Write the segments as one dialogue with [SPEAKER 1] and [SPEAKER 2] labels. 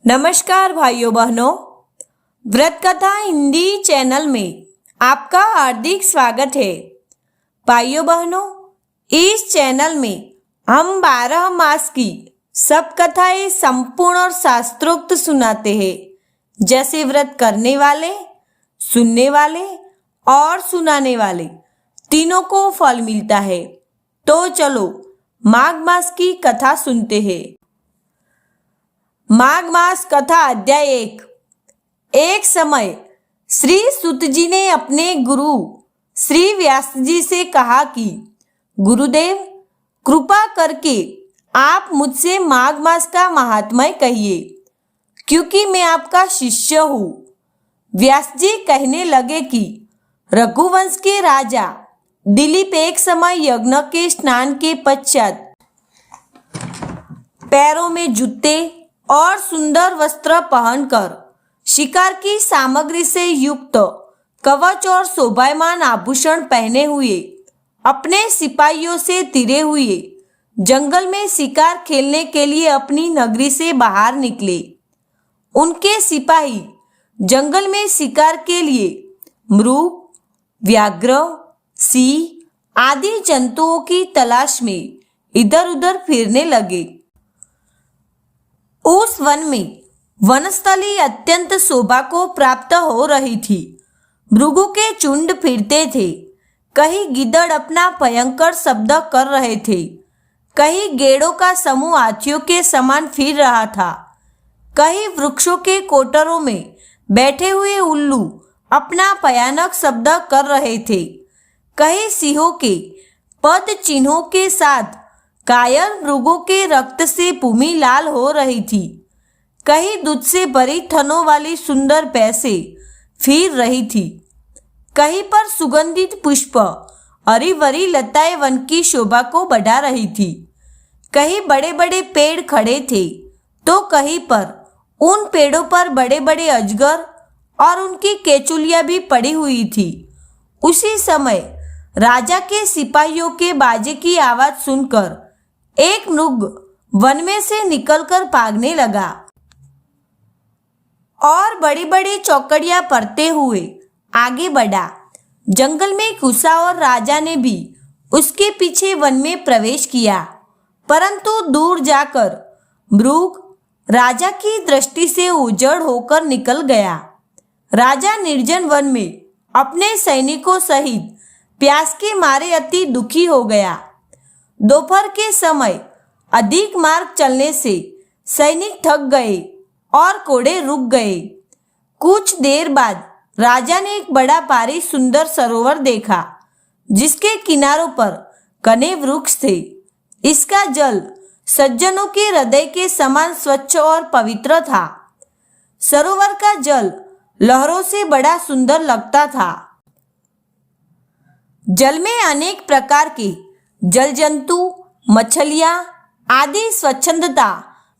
[SPEAKER 1] नमस्कार भाइयों बहनों, व्रत कथा हिंदी चैनल में आपका हार्दिक स्वागत है। भाइयों बहनों, इस चैनल में हम 12 मास की सब कथाएं संपूर्ण और शास्त्रोक्त सुनाते हैं। जैसे व्रत करने वाले, सुनने वाले और सुनाने वाले तीनों को फल मिलता है। तो चलो माघ मास की कथा सुनते हैं। माघ मास कथा अध्याय 1। एक समय श्री सुत जी ने अपने गुरु श्री व्यास जी से कहा कि गुरुदेव, कृपा करके आप मुझसे माघ मास का महात्म्य कहिए, क्योंकि मैं आपका शिष्य हूँ। व्यास जी कहने लगे कि रघुवंश के राजा दिलीप एक समय यज्ञ के स्नान के पश्चात पैरों में जूते और सुंदर वस्त्र पहनकर शिकार की सामग्री से युक्त कवच और शोभायमान आभूषण पहने हुए अपने सिपाहियों से तिरे हुए जंगल में शिकार खेलने के लिए अपनी नगरी से बाहर निकले। उनके सिपाही जंगल में शिकार के लिए मृग, व्याघ्र, सिंह आदि जंतुओं की तलाश में इधर उधर फिरने लगे। उस वन में वनस्थली अत्यंत शोभा को प्राप्त हो रही थी। मृगों के झुंड फिरते थे, कहीं गिद्धड़ अपना भयंकर शब्द कर रहे थे, कहीं गेड़ों का समूह हाथियों के समान फिर रहा था, कहीं वृक्षों के कोटरों में बैठे हुए उल्लू अपना भयानक शब्द कर रहे थे, कहीं सिंहों के पद चिन्हों के साथ कायल मृगों के रक्त से भूमि लाल हो रही थी, कहीं दूध से भरी थनों वाली सुंदर भैंसें फिर रही थी, कहीं पर सुगंधित पुष्प हरी भरी लताएं वन की शोभा को बढ़ा रही थी, कहीं बड़े बड़े पेड़ खड़े थे तो कहीं पर उन पेड़ों पर बड़े बड़े अजगर और उनकी केचुलियां भी पड़ी हुई थी। उसी समय राजा के सिपाहियों के बाजे की आवाज सुनकर एक मृग वन में से निकलकर भागने लगा और बड़ी बड़ी चौकड़ियां पड़ते हुए आगे बढ़ा। जंगल में घुसा और राजा ने भी उसके पीछे वन में प्रवेश किया, परंतु दूर जाकर मृग राजा की दृष्टि से उजड़ होकर निकल गया। राजा निर्जन वन में अपने सैनिकों सहित प्यास के मारे अति दुखी हो गया। दोपहर के समय अधिक मार्ग चलने से सैनिक थक गए और घोड़े रुक गए। कुछ देर बाद राजा ने एक बड़ा भारी सुंदर सरोवर देखा, जिसके किनारों पर घने वृक्ष थे। इसका जल सज्जनों के हृदय के समान स्वच्छ और पवित्र था। सरोवर का जल लहरों से बड़ा सुंदर लगता था। जल में अनेक प्रकार के जल जंतु, मछलियां आदि स्वच्छंदता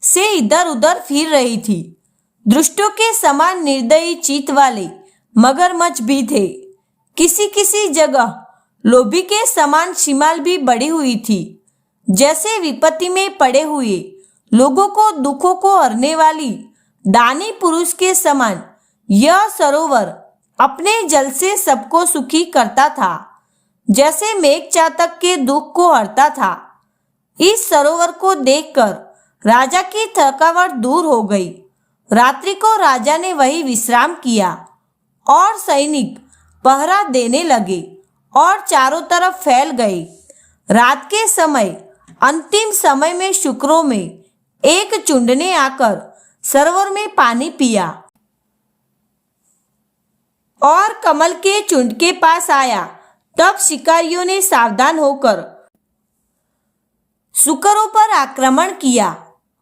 [SPEAKER 1] से इधर उधर फिर रही थी। दुष्टों के समान निर्दयी चित्त वाले मगरमच्छ भी थे। किसी किसी जगह लोभी के समान शिमाल भी बढ़ी हुई थी। जैसे विपत्ति में पड़े हुए लोगों को दुखों को हरने वाली दानी पुरुष के समान यह सरोवर अपने जल से सबको सुखी करता था, जैसे मेघ चातक के दुख को हरता था। इस सरोवर को देखकर राजा की थकावट दूर हो गई। रात्रि को राजा ने वही विश्राम किया और सैनिक पहरा देने लगे और चारों तरफ फैल गए। रात के समय अंतिम समय में शुक्रों में एक चुंड ने आकर सरोवर में पानी पिया और कमल के चुंड के पास आया। तब शिकारियों ने सावधान होकर शुकरों पर आक्रमण किया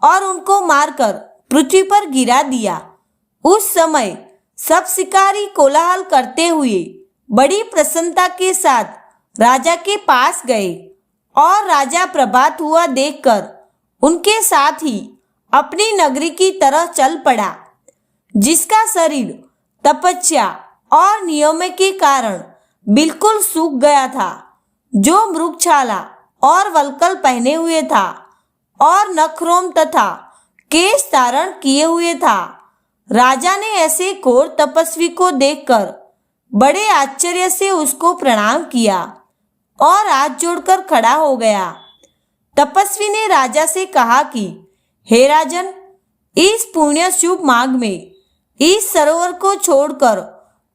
[SPEAKER 1] और उनको मारकर पृथ्वी पर गिरा दिया। उस समय सब शिकारी कोलाहल करते हुए बड़ी प्रसन्नता के साथ राजा के पास गए और राजा प्रभात हुआ देखकर उनके साथ ही अपनी नगरी की तरह चल पड़ा, जिसका शरीर तपस्या और नियम के कारण बिल्कुल सूख गया था, जो मृगछाला और वल्कल पहने हुए था और नखरोम तथा केश धारण किए हुए था। राजा ने ऐसे घोर तपस्वी को देखकर बड़े आश्चर्य से उसको प्रणाम किया और हाथ जोड़कर खड़ा हो गया। तपस्वी ने राजा से कहा कि हे राजन, इस पुण्य शुभ माघ में इस सरोवर को छोड़कर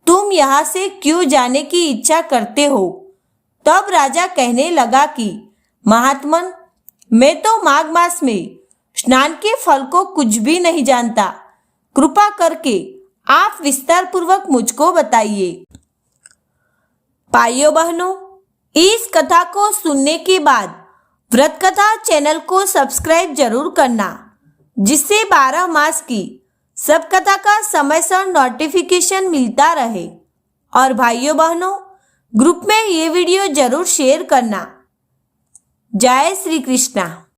[SPEAKER 1] तुम यहाँ से क्यों जाने की इच्छा करते हो? तब राजा कहने लगा कि महात्मन, मैं तो माघ मास में स्नान के फल को कुछ भी नहीं जानता। कृपा करके आप विस्तार पूर्वक मुझको बताइए। भाइयों बहनों, इस कथा को सुनने के बाद व्रत कथा चैनल को सब्सक्राइब जरूर करना, जिससे 12 मास की सब कथा का समय से नोटिफिकेशन मिलता रहे। और भाइयों बहनों, ग्रुप में ये वीडियो जरूर शेयर करना। जय श्री कृष्णा।